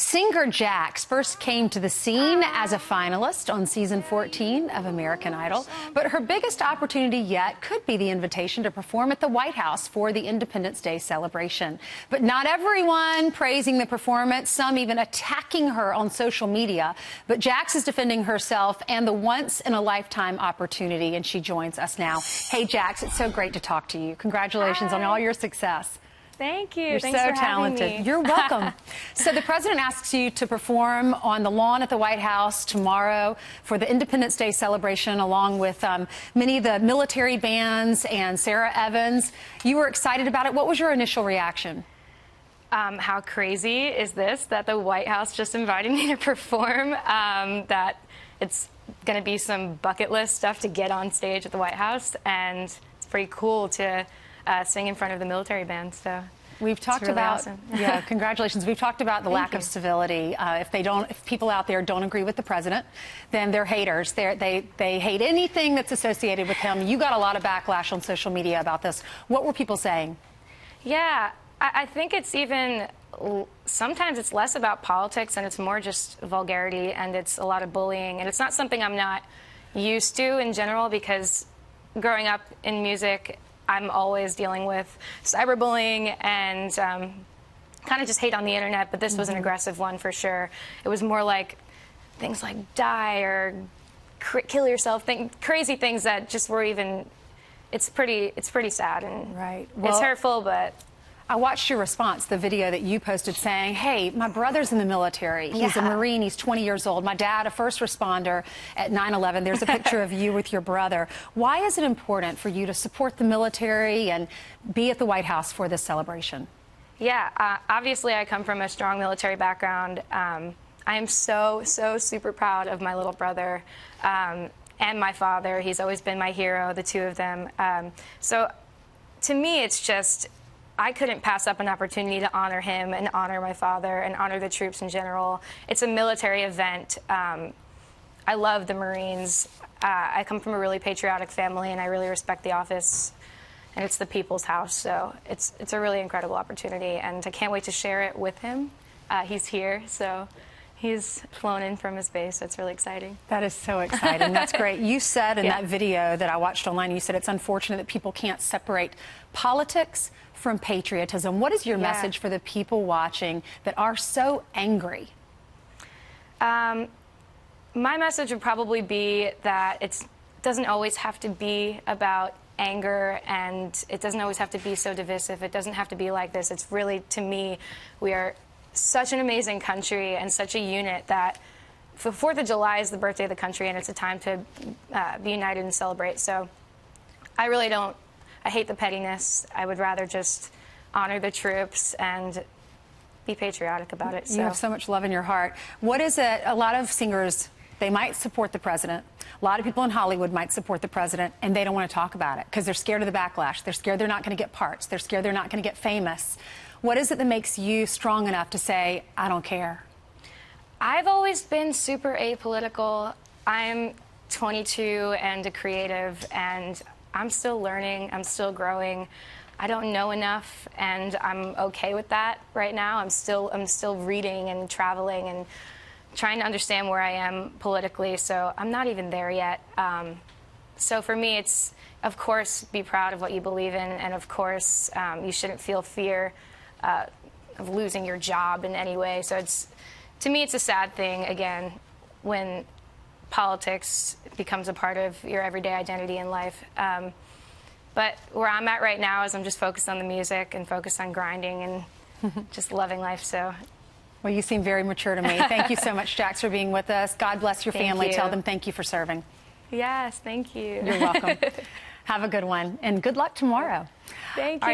Singer Jax first came to the scene as a finalist on season 14 of American Idol, but her biggest opportunity yet could be the invitation to perform at the White House for the Independence Day celebration. But not everyone praising the performance, some even attacking her on social media. But Jax is defending herself and the once-in-a-lifetime opportunity, and she joins us now. Hey, Jax, it's so great to talk to you. Congratulations on all your success. Thank you. You're Thanks so for talented. having me. You're welcome. So the president asks you to perform on the lawn at the White House tomorrow for the Independence Day celebration, along with many of the military bands and Sarah Evans. You were excited about it. What was your initial reaction? How crazy is this that the White House just invited me to perform? That it's going to be some bucket list stuff to get on stage at the White House, and it's pretty cool to sing in front of the military band. So we've talked really about, awesome. yeah, congratulations. We've talked about the lack of civility. If people out there don't agree with the president, then they're haters. They hate anything that's associated with him. You got a lot of backlash on social media about this. What were people saying? Yeah, I think it's even, sometimes it's less about politics and it's more just vulgarity, and it's a lot of bullying. And it's not something I'm not used to in general, because growing up in music, I'm always dealing with cyberbullying and kind of just hate on the internet, but this was an aggressive one for sure. It was more like things like die or kill yourself, crazy things that just were even, it's pretty sad, and well, it's hurtful, but... I watched your response, the video that you posted saying, hey, my brother's in the military. He's a Marine. He's 20 years old. My dad, a first responder at 9/11. There's a picture of you with your brother. Why is it important for you to support the military and be at the White House for this celebration? Yeah, obviously I come from a strong military background. I am so super proud of my little brother and my father. He's always been my hero, the two of them. So to me, it's just... I couldn't pass up an opportunity to honor him and honor my father and honor the troops in general. It's a military event. I love the Marines. I come from a really patriotic family, and I really respect the office. And it's the people's house, so it's a really incredible opportunity, and I can't wait to share it with him. He's here, so he's flown in from his base, so it's really exciting. That is so exciting. That's great. You said in that video that I watched online, you said it's unfortunate that people can't separate politics from patriotism. What is your message for the people watching that are so angry? My message would probably be that it doesn't always have to be about anger, and it doesn't always have to be so divisive. It doesn't have to be like this. It's really, to me, we are such an amazing country and such a unit that the 4th of July is the birthday of the country, and it's a time to be united and celebrate. So I hate the pettiness. I would rather just honor the troops and be patriotic about it. You have so much love in your heart. What is it? A lot of singers, they might support the president. A lot of people in Hollywood might support the president, and they don't want to talk about it because they're scared of the backlash. They're scared they're not going to get parts. They're scared they're not going to get famous. What is it that makes you strong enough to say, I don't care? I've always been super apolitical. I'm 22 and a creative, and I'm still learning. I'm still growing. I don't know enough, and I'm okay with that right now. I'm still reading and traveling and trying to understand where I am politically, so I'm not even there yet. So for me, it's, of course, be proud of what you believe in, and of course, you shouldn't feel fear of losing your job in any way. So to me, it's a sad thing, again, when politics becomes a part of your everyday identity in life. But where I'm at right now is I'm just focused on the music and focused on grinding and just loving life. So, well, you seem very mature to me. Thank you so much, Jax, for being with us. God bless your family. Tell them thank you for serving. Yes, thank you. You're welcome. Have a good one, and good luck tomorrow. Thank you.